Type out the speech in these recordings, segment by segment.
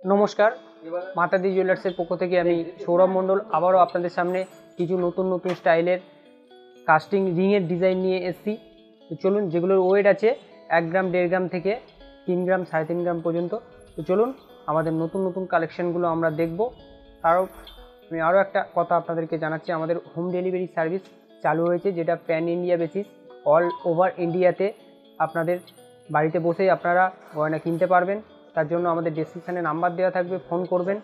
নমস্কার, মাতাদি জুয়েলার্সের পক্ষ থেকে আমি সৌরভ মণ্ডল আবারও আপনাদের সামনে কিছু নতুন নতুন স্টাইলের কাস্টিং রিংয়ের ডিজাইন নিয়ে এসেছি। তো চলুন, যেগুলোর ওয়েট আছে 1 গ্রাম 1.5 গ্রাম থেকে 3 গ্রাম 3.5 গ্রাম পর্যন্ত। তো চলুন আমাদের নতুন নতুন কালেকশানগুলো আমরা দেখব। আমি আরও একটা কথা আপনাদেরকে জানাচ্ছি, আমাদের হোম ডেলিভারি সার্ভিস চালু হয়েছে, যেটা pan India basis. All over ইন্ডিয়াতে আপনাদের বাড়িতে বসেই আপনারা গয়না কিনতে পারবেন। তার জন্য আমাদের ডেসক্রিপশানে নাম্বার দেওয়া থাকবে, ফোন করবেন।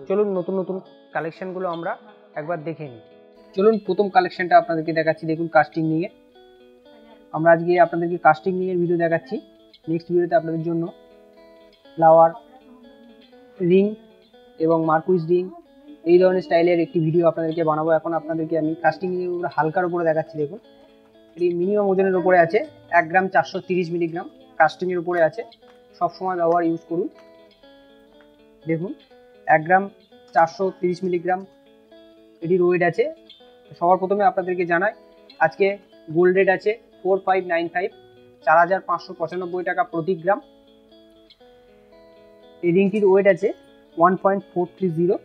চলুন নতুন নতুন কালেকশানগুলো আমরা একবার দেখে নিই। চলুন প্রথম কালেকশানটা আপনাদেরকে দেখাচ্ছি। দেখুন, কাস্টিং রিংয়ের আমরা আজকে আপনাদেরকে কাস্টিং রিংয়ের ভিডিও দেখাচ্ছি। নেক্সট ভিডিওতে আপনাদের জন্য ফ্লাওয়ার রিং এবং মার্কুইস রিং এই ধরনের স্টাইলের একটি ভিডিও আপনাদেরকে বানাবো। এখন আপনাদেরকে আমি কাস্টিং রিংয়ের উপরে হালকার উপরে দেখাচ্ছি। দেখুন, এটি মিনিমাম ওজনের উপরে আছে, 1 গ্রাম 430 মিলিগ্রাম কাস্টিংয়ের উপরে আছে। সবসময় ব্যবহার ইউজ করুন। দেখুন, 1 গ্রাম 430 মিলিগ্রাম এটির ওয়েট আছে। সবার প্রথমে আপনাদেরকে জানাই, আজকে গোল্ড রেট আছে 4595, 4595 টাকা প্রতি গ্রাম। এই রিংটির ওয়েট আছে 1.430।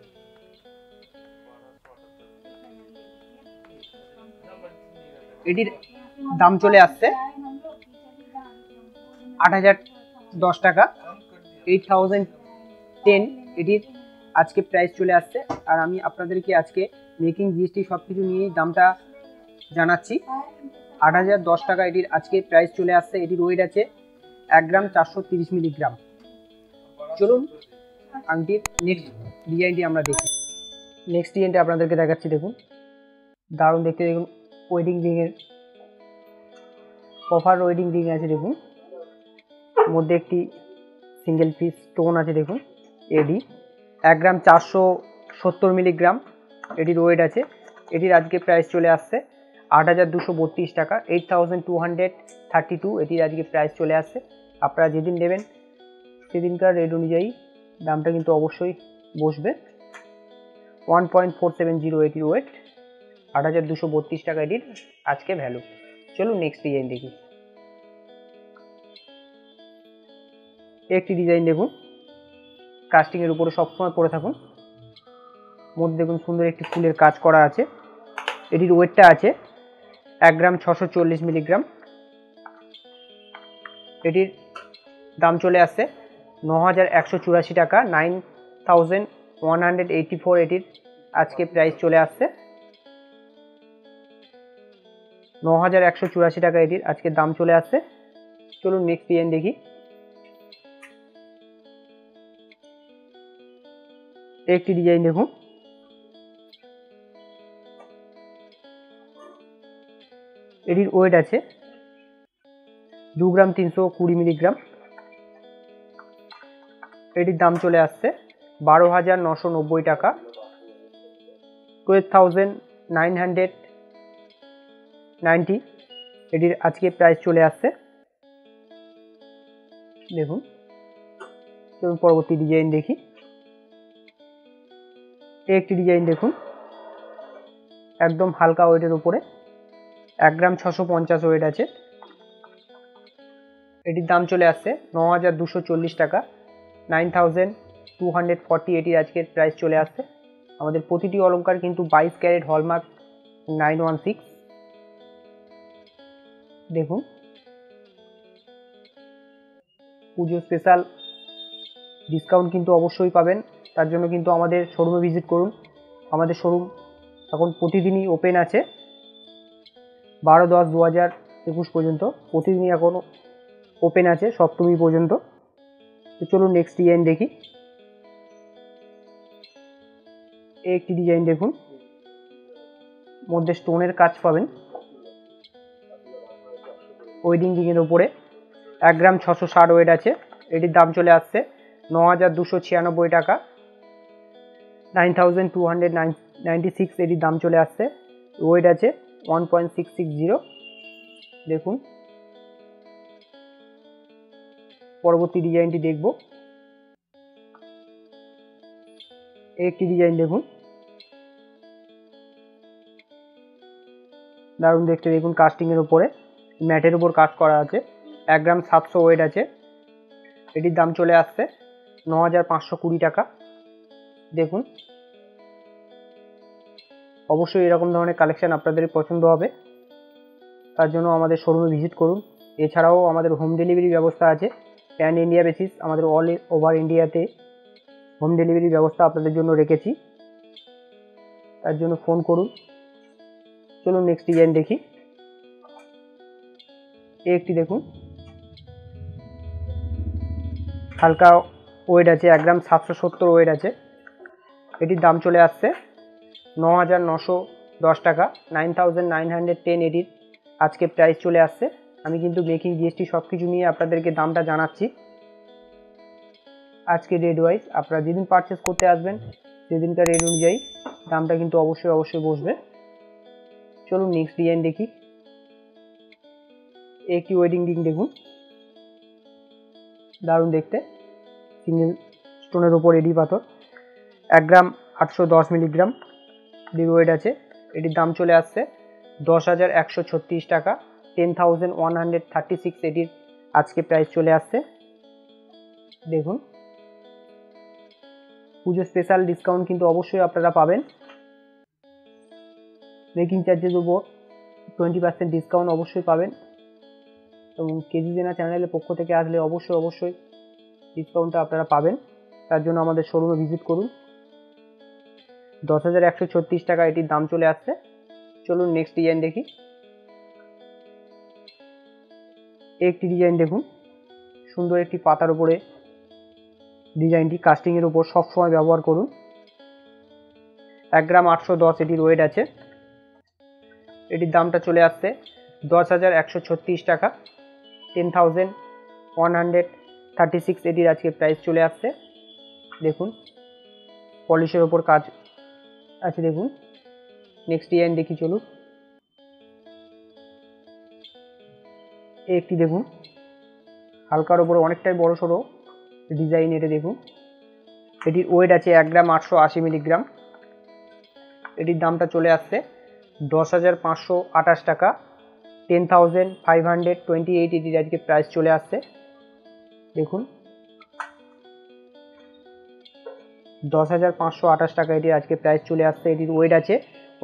এটির দাম চলে আসছে 8010 টাকা, 8010 এটির আজকে প্রাইস চলে আসছে। আর আমি আপনাদেরকে আজকে মেকিং জিএসটি সব কিছু নিয়েই দামটা জানাচ্ছি। 8010 টাকা এটির আজকে প্রাইস চলে আসছে। এটির ওয়েট আছে 1 গ্রাম 430 মিলিগ্রাম। চলুন আংটির নেক্সট ডিজাইনটি আমরা দেখি। নেক্সট ডিজাইনটা আপনাদেরকে দেখাচ্ছি। দেখুন, দারুণ দেখতে। দেখুন, ওয়েডিং রিংয়ের কভার ওয়েডিং রিং আছে। দেখুন, মধ্যে একটি সিঙ্গেল পিস স্টোন আছে। দেখুন, এডি 1 গ্রাম 470 মিলিগ্রাম এটির ওয়েট আছে। এটির আজকে প্রাইস চলে আসছে 8232 টাকা, 8232। এটির আজকে প্রাইস চলে আসছে। আপনারা যেদিন নেবেন সেদিনকার রেট অনুযায়ী দামটা কিন্তু অবশ্যই বসবে। 1.470 এটির ওয়েট, 8232 টাকা এটির আজকে ভ্যালু। চলুন নেক্সট ডিজাইন দেখি। একটি ডিজাইন দেখুন, কাস্টিংয়ের উপরে সবসময় পরে থাকুন। মধ্যে দেখুন সুন্দর একটি ফুলের কাজ করা আছে। এটির ওয়েটটা আছে 1 গ্রাম 640 মিলিগ্রাম। এটির দাম চলে আসছে 9184 টাকা, 9184 এটির আজকে প্রাইস চলে আসছে। 9184 টাকা এটির আজকে দাম চলে আসছে। চলুন নেক্সট ডিজাইন দেখি। একটি ডিজাইন দেখুন, এটির ওয়েট আছে 2 গ্রাম 320 মিলিগ্রাম। এটির দাম চলে আসছে 12990 টাকা, 12990 এটির আজকে প্রাইস চলে আসছে। দেখুন, চলুন পরবর্তী ডিজাইন দেখি। একটি ডিজাইন দেখুন, একদম হালকা ওয়েটের উপরে, 1 গ্রাম 650 ওয়েট আছে। এটির দাম চলে আসছে 9240 টাকা, 9240 এটির আজকের প্রাইস চলে আসছে। আমাদের প্রতিটি অলংকার কিন্তু 22 ক্যারেট হলমার্ক 916। দেখুন, পুজো স্পেশাল ডিসকাউন্ট কিন্তু অবশ্যই পাবেন। তার জন্য কিন্তু আমাদের শোরুমে ভিজিট করুন। আমাদের শোরুম এখন প্রতিদিনই ওপেন আছে, 12/10/2021 পর্যন্ত প্রতিদিনই এখন ওপেন আছে, সপ্তমী পর্যন্ত। তো চলুন নেক্সট ডিজাইন দেখি। একটি ডিজাইন দেখুন, মধ্যে স্টোনের কাজ পাবেন ওয়েডিং রিংয়ের ওপরে, 1 গ্রাম 660 ওয়েট আছে। এটির দাম চলে আসছে 9296 টাকা, 9296 এটির দাম চলে আসছে। ওয়েট আছে 1.660। দেখুন, পরবর্তী ডিজাইনটি দেখব। একটি ডিজাইন দেখুন, দারুণ দেখতে। দেখুন, কাস্টিংয়ের উপরে ম্যাটের উপর কাজ করা আছে, 1 গ্রাম 700 ওয়েট আছে। এটির দাম চলে আসছে 9,520 টাকা। দেখুন, অবশ্যই এরকম ধরনের কালেকশন আপনাদের পছন্দ হবে, তার জন্য আমাদের শোরুমে ভিজিট করুন। এছাড়াও আমাদের হোম ডেলিভারি ব্যবস্থা আছে। প্যান ইন্ডিয়া বেসিস আমাদের অল ওভার ইন্ডিয়াতে হোম ডেলিভারি ব্যবস্থা আপনাদের জন্য রেখেছি, তার জন্য ফোন করুন। চলুন নেক্সট ডিজাইন দেখি। একটি দেখুন, হালকা ওয়েট আছে, 1 গ্রাম 770 ওয়েট আছে। এটির দাম চলে আসছে 9,910 টাকা, 9,910 এটির আজকে প্রাইস চলে আসছে। আমি কিন্তু মেকিং জিএসটি সব কিছু নিয়ে আপনাদেরকে দামটা জানাচ্ছি আজকে রেট ওয়াইজ। আপনারা যেদিন পারচেস করতে আসবেন সেদিনকার রেট অনুযায়ী দামটা কিন্তু অবশ্যই বসবে। চলুন নেক্সট ডিজাইন দেখি। একটি ওয়েডিং রিং দেখুন, দারুণ দেখতে, সিঙ্গেল স্টোনের ওপর এডি পাথর, 1 গ্রাম 810 মিলিগ্রাম এটির ওয়েট আছে। এটির দাম চলে আসছে 10,136 টাকা, 10,136 এটির আজকে প্রাইস চলে আসছে। দেখুন, পুজো স্পেশাল ডিসকাউন্ট কিন্তু অবশ্যই আপনারা পাবেন। মেকিং চার্জের উপর 20% ডিসকাউন্ট অবশ্যই পাবেন, এবং কেজি জেনা চ্যানেলের পক্ষ থেকে আসলে অবশ্যই ডিসকাউন্টটা আপনারা পাবেন। তার জন্য আমাদের শোরুমে ভিজিট করুন। 10,136 টাকা এটির দাম চলে আসছে। চলুন নেক্সট ডিজাইন দেখি। একটি ডিজাইন দেখুন, সুন্দর একটি পাতার উপরে ডিজাইনটি কাস্টিংয়ের উপর সবসময় ব্যবহার করুন। 1 গ্রাম 810 এটির ওয়েট আছে। এটির দামটা চলে আসছে 10,136 টাকা, 10,136 এটির আজকে প্রাইস চলে আসছে। দেখুন, পলিশের ওপর কাজ আছে। দেখুন, নেক্সট ডিজাইন দেখি। চলুন, একটি দেখুন, হালকার ওপরে অনেকটাই বড় সড়ো ডিজাইন। এটা দেখুন, এটির ওয়েট আছে 1 গ্রাম 880 মিলিগ্রাম। এটির দামটা চলে আসছে 10,528 টাকা, 10,528 এটির আজকে প্রাইস চলে আসছে। দেখুন, 10,528 টাকা এটির আজকে প্রাইস চলে আসছে। এটির ওয়েট আছে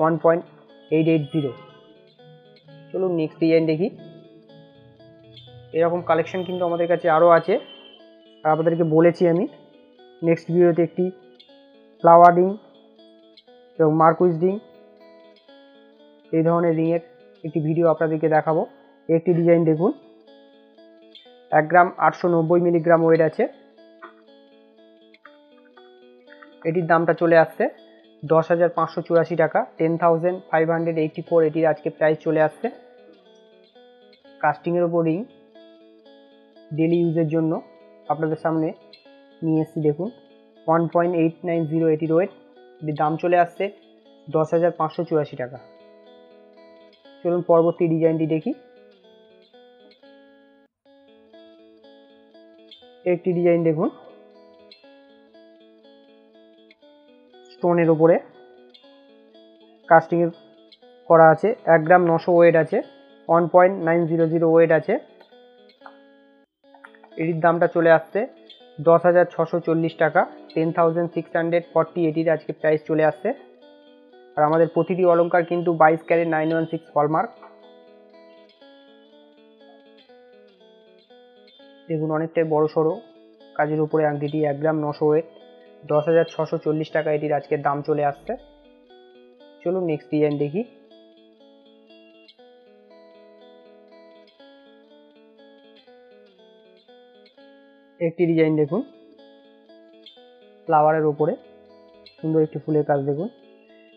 1.880। চলুন নেক্সট ডিজাইন দেখি। এরকম কালেকশন কিন্তু আমাদের কাছে আরও আছে, আর আপনাদেরকে বলেছি আমি নেক্সট ভিডিওতে একটি ফ্লাওয়ার রিং এবং মার্কুইজ রিং, এই ধরনের রিংয়ের একটি ভিডিও আপনাদেরকে দেখাবো। একটি ডিজাইন দেখুন, 1 গ্রাম 890 মিলিগ্রাম ওয়েট আছে। এটির দামটা চলে আসছে 10,584 টাকা, 10,584 এটির আজকে প্রাইস চলে আসছে। কাস্টিংয়ের ওপর রিং, ডেলি ইউজের জন্য আপনাদের সামনে নিয়ে এসেছি। দেখুন, 1.890 এটির ওয়েট। এটির দাম চলে আসছে 10,584 টাকা। চলুন পরবর্তী ডিজাইনটি দেখি। একটি ডিজাইন দেখুন, স্টোনের ওপরে কাস্টিং করা আছে। 1 গ্রাম 900 ওয়েট আছে, 1.900 ওয়েট আছে। এটির দামটা চলে আসছে 10,640 টাকা, 10,640 এটির আজকে প্রাইস চলে আসছে। আর আমাদের প্রতিটি অলংকার কিন্তু 22 ক্যারেট 916 হলমার্ক। দেখুন, অনেকটাই বড় সড়ো কাজের উপরে আংটিটি, 1 গ্রাম 900 ওয়েট, 10,640 টাকা এটির আজকের দাম চলে আসছে। চলুন নেক্সট ডিজাইন দেখি। একটি ডিজাইন দেখুন, ফ্লাওয়ারের উপরে সুন্দর একটি ফুলের কাজ। দেখুন,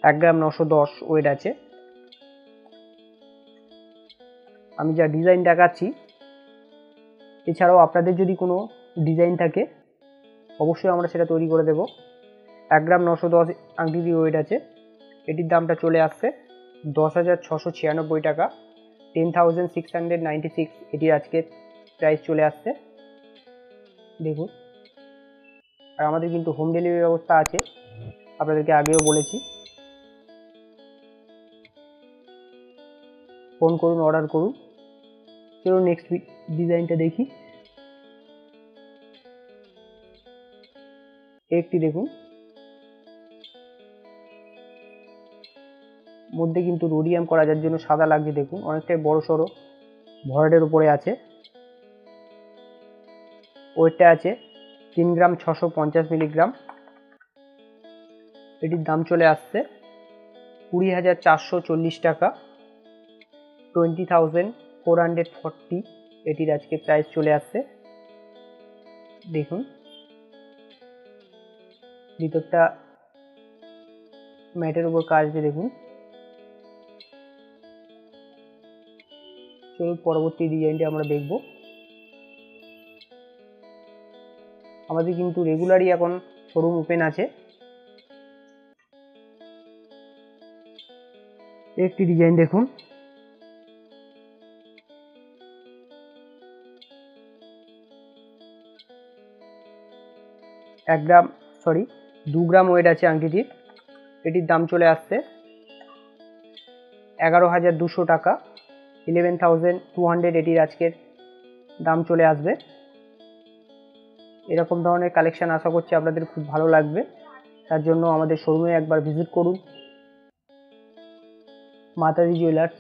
1 গ্রাম 910 ওয়েট আছে। আমি যা ডিজাইন দেখাচ্ছি, এছাড়াও আপনাদের যদি কোনো ডিজাইন থাকে অবশ্যই আমরা সেটা তৈরি করে দেব। 1 গ্রাম 910 আংটিটি ওয়েট আছে। এটির দামটা চলে আসছে 10,696 টাকা, 10,696 এটির আজকে প্রাইস চলে আসছে। দেখুন, আর আমাদের কিন্তু হোম ডেলিভারি ব্যবস্থা আছে, আপনাদেরকে আগেও বলেছি। ফোন করুন, অর্ডার করুন। চলুন নেক্সট ডিজাইনটা দেখি। একটি দেখুন, মধ্যে কিন্তু রোডিয়াম করা, যার জন্য সাদা লাগছে। দেখুন অনেকটাই বড় সড়ো ভরাটের উপরে আছে। ওয়েটটা আছে 3 গ্রাম 650 মিলিগ্রাম। এটির দাম চলে আসছে 20,440 টাকা, 20,440 এটির আজকে প্রাইস চলে আসছে। দেখুন ভিতরটা ম্যাটের উপর কাজ দিয়ে। দেখুন চলুন পরবর্তী ডিজাইনটি আমরা দেখব। আমাদের কিন্তু রেগুলারই এখন শোরুম ওপেন আছে। একটি ডিজাইন দেখুন, দু গ্রাম ওয়েট আছে আংটিটির। এটির দাম চলে আসছে 11,200 টাকা, 11,200 এটির আজকের দাম চলে আসবে। এরকম ধরনের কালেকশন আশা করছি আপনাদের খুব ভালো লাগবে। তার জন্য আমাদের শোরুমে একবার ভিজিট করুন। মাতাদি জুয়েলার্স,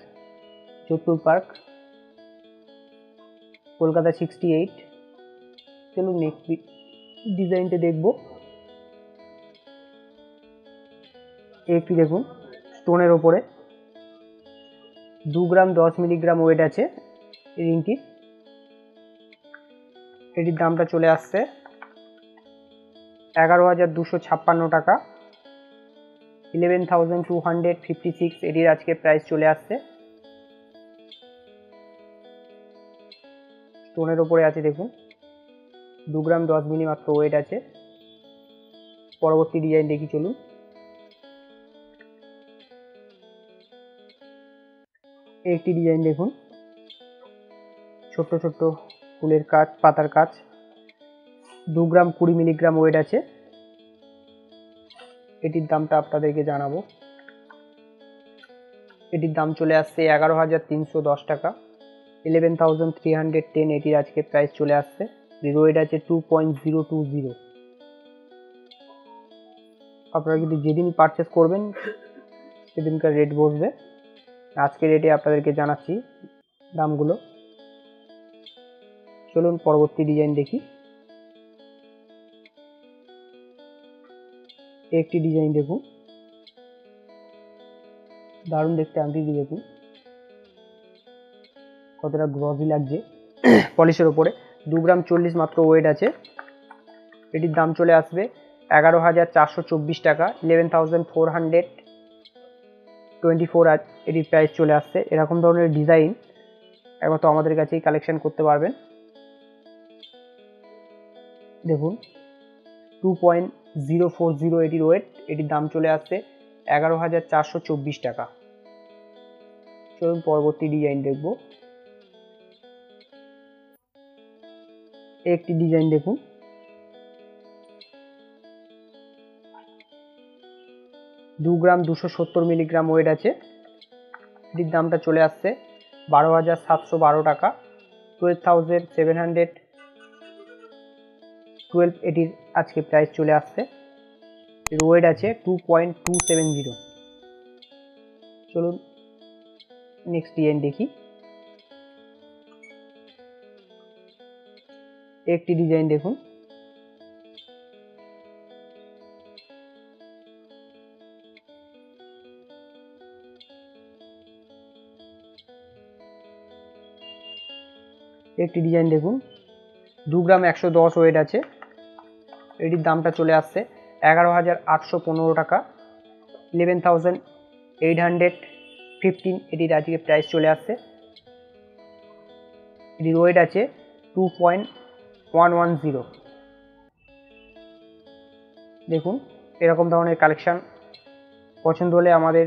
যোধপুর পার্ক, কলকাতা 68। চলুন নেক্সট ডিজাইনটা দেখব। একটি দেখুন স্টোনের ওপরে 2 গ্রাম 10 মিলিগ্রাম ওয়েট আছে এই রিংটি। এটির দামটা চলে আসছে 11,256 টাকা, 11,256 এটির আজকে প্রাইস চলে আসছে। স্টোনের ওপরে আছে দেখুন, 2 গ্রাম 10 মিলি মাত্র ওয়েট আছে। পরবর্তী ডিজাইন দেখি চলুন। একটি ডিজাইন দেখুন, ছোট্ট ছোট্ট ফুলের কাজ, পাতার কাজ, 2 গ্রাম 20 মিলিগ্রাম ওয়েট আছে। এটির দামটা আপনাদেরকে জানাবো। এটির দাম চলে আসছে 11,310 টাকা, 11,310 এটির আজকে প্রাইস চলে আসছে। ওয়েট আছে 2.020। আপনারা কিন্তু যেদিনই পারচেস করবেন সেদিনকার রেট বসবে। আজকের রেটে আপনাদেরকে জানাচ্ছি দামগুলো। চলুন পরবর্তী ডিজাইন দেখি। একটি ডিজাইন দেখুন, দারুণ দেখতে আংটিটি। দেখুন কতটা গ্লসি লাগছে পলিশের ওপরে। 2 গ্রাম 40 মাত্র ওয়েট আছে। এটির দাম চলে আসবে 11,424 টাকা, 11,424 এটির প্রাইস চলে আসছে। এরকম ধরনের ডিজাইন একমাত্র আমাদের কাছেই কালেকশন করতে পারবেন। দেখুন 2.040 এটির ওয়েট। এটির দাম চলে আসছে 11,424 টাকা। চলুন পরবর্তী ডিজাইন দেখব। একটি ডিজাইন দেখুন, দু গ্রাম 270 মিলিগ্রাম ওয়েট আছে। এটির দামটা চলে আসছে 12,712 টাকা, 12,712 এটির আজকে প্রাইস চলে আসছে। এর ওয়েট আছে 2.270। চলুন নেক্সট ডিজাইন দেখি। একটি ডিজাইন দেখুন, একটি ডিজাইন দেখুন 2 গ্রাম 110 ওয়েট আছে। এটির দামটা চলে আসছে 11,815 টাকা, 11,815 এটির আজকে প্রাইস চলে আসছে। এটির ওয়েট আছে 2.110। দেখুন এরকম ধরনের কালেকশান পছন্দ হলে আমাদের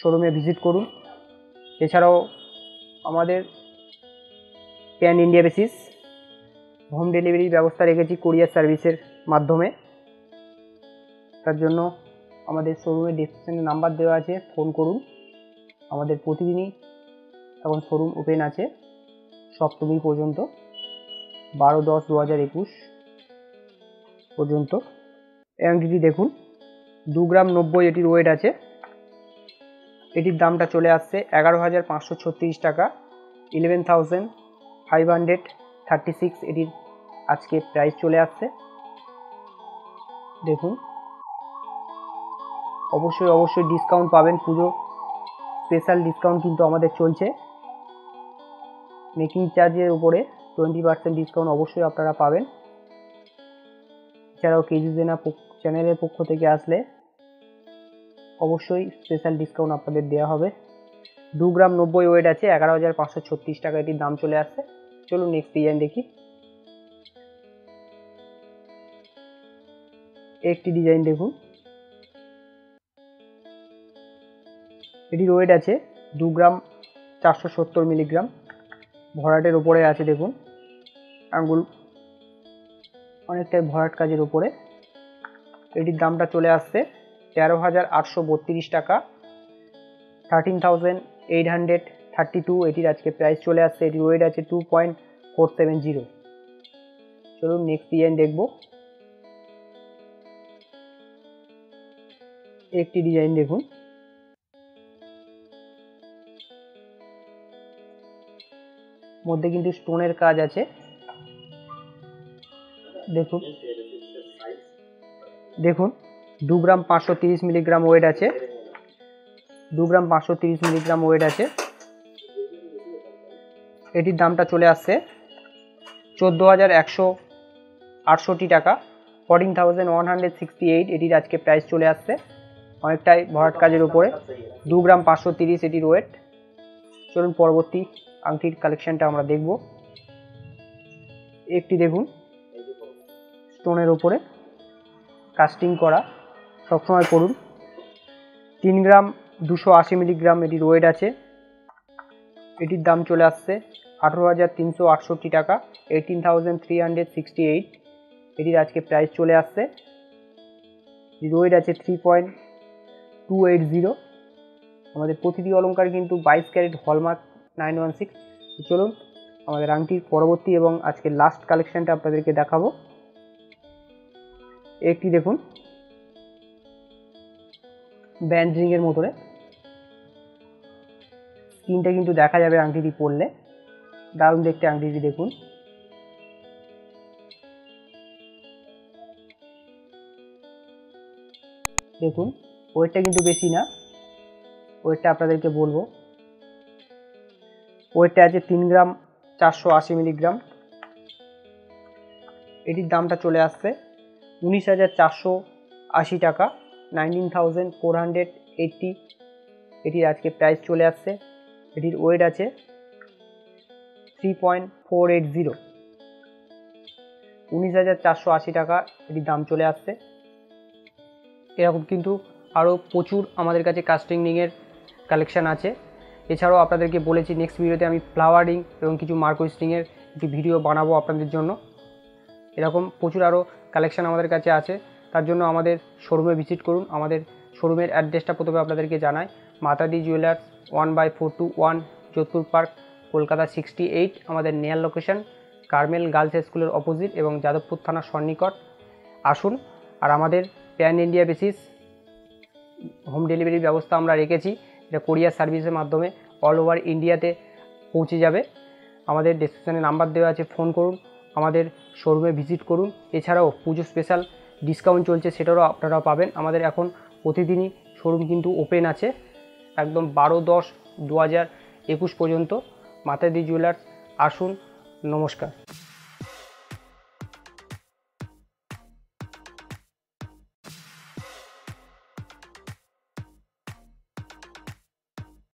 শোরুমে ভিজিট করুন। এছাড়াও আমাদের প্যান ইন্ডিয়া বেসিস হোম ডেলিভারির ব্যবস্থা রেখেছি কুরিয়ার সার্ভিসের মাধ্যমে। তার জন্য আমাদের শোরুমের ডেসক্রিপশনে নাম্বার দেওয়া আছে, ফোন করুন। আমাদের প্রতিদিনই এখন শোরুম ওপেন আছে সপ্তমী পর্যন্ত, 12/10/2021 পর্যন্ত। এই আংটিটি দেখুন 2 গ্রাম 90 এটির ওয়েট আছে। এটির দামটা চলে আসছে 11,536 টাকা, 11,536 এটির আজকে প্রাইস চলে আসছে। দেখুন অবশ্যই ডিসকাউন্ট পাবেন, পুজো স্পেশাল ডিসকাউন্ট কিন্তু আমাদের চলছে। মেকিং চার্জের উপরে 20% ডিসকাউন্ট অবশ্যই আপনারা পাবেন। এছাড়াও কেজি জেনা চ্যানেলের পক্ষ থেকে আসলে অবশ্যই স্পেশাল ডিসকাউন্ট আপনাদের দেওয়া হবে। 2 গ্রাম 90 ওয়েট আছে, 11,536 টাকা এটির দাম চলে আসছে। চলুন নেক্সট ডিজাইন দেখি। একটি ডিজাইন দেখুন, এটির ওয়েট আছে 2 গ্রাম 470 মিলিগ্রাম, ভরাটের ওপরে আছে। দেখুন আঙ্গুল অনেকটাই ভরাট কাজের উপরে। এটির দামটা চলে আসছে 13,832 টাকা, 13,832 এটির আজকে প্রাইস চলে আসছে। এটির ওয়েট আছে 2.470। চলুন নেক্সট ডিজাইন দেখব। একটি ডিজাইন দেখুন, মধ্যে কিন্তু স্টোনের কাজ আছে। দেখুন 2 গ্রাম 530 মিলিগ্রাম ওয়েট আছে, 2 গ্রাম 530 মিলিগ্রাম ওয়েট আছে। এটির দামটা চলে আসছে 14,168 টাকা, 14,168 এটির আজকে প্রাইস চলে আসছে। অনেকটাই ভরাট কাজের উপরে, 2 গ্রাম 530 এটির ওয়েট। চলুন পরবর্তী আংটির কালেকশনটা আমরা দেখব। একটি দেখুন স্টোনের উপরে কাস্টিং করা, সবসময় করুন। 3 গ্রাম 280 মিলিগ্রাম এটির ওয়েট আছে। এটির দাম চলে আসছে 18,368 টাকা, 18,368 এটির আজকে প্রাইস চলে আসছে। এটির ওয়েট আছে 3.280। আমাদের প্রতিটি অলংকার কিন্তু 22 ক্যারেট হলমার্ক 916। চলুন আমাদের আংটির পরবর্তী এবং আজকের লাস্ট কালেকশনটা আপনাদেরকে দেখাবো। একটি দেখুন ব্যান্ড রিংয়ের মতনে, স্ক্রিনটা কিন্তু দেখা যাবে আংটিটি পরলে, দারুণ দেখতে আংটিটি দেখুন। দেখুন ওয়েটটা কিন্তু বেশি না, ওয়েটটা আপনাদেরকে বলবো। ওয়েটটা আছে 3 গ্রাম 480 মিলিগ্রাম। এটির দামটা চলে আসছে 19,480 টাকা, 19,480 এটির আজকে প্রাইস চলে আসছে। এটির ওয়েট আছে 3.480, 19,480 টাকা এটির দাম চলে আসছে। এরকম কিন্তু আরও প্রচুর আমাদের কাছে কাস্টিং রিংয়ের কালেকশান আছে। এছাড়াও আপনাদেরকে বলেছি নেক্সট ভিডিওতে আমি ফ্লাওয়ার রিং এবং কিছু মার্কোয়েস রিংয়ের একটি ভিডিও বানাবো আপনাদের জন্য। এরকম প্রচুর আরও কালেকশান আমাদের কাছে আছে, তার জন্য আমাদের শোরুমে ভিজিট করুন। আমাদের শোরুমের অ্যাড্রেসটা প্রথমে আপনাদেরকে জানাই। মাতাদি জুয়েলার্স 1/421 যোধপুর পার্ক, কলকাতা 68। আমাদের নিয়ার লোকেশন কার্মেল গার্লস স্কুলের অপোজিট এবং যাদবপুর থানার সন্নিকট। আসুন, আর আমাদের প্যান ইন্ডিয়া বেসিস হোম ডেলিভারির ব্যবস্থা আমরা রেখেছি। এটা কোরিয়ার সার্ভিসের মাধ্যমে অল ওভার ইন্ডিয়াতে পৌঁছে যাবে। আমাদের ডেসক্রিপশনে নাম্বার দেওয়া আছে, ফোন করুন, আমাদের শোরুমে ভিজিট করুন। এছাড়াও পুজো স্পেশাল ডিসকাউন্ট চলছে, সেটারও আপনারা পাবেন। আমাদের এখন প্রতিদিনই শোরুম কিন্তু ওপেন আছে, একদম 12/10/2021 পর্যন্ত। মাতাদি জুয়েলার্স, আসুন, নমস্কার।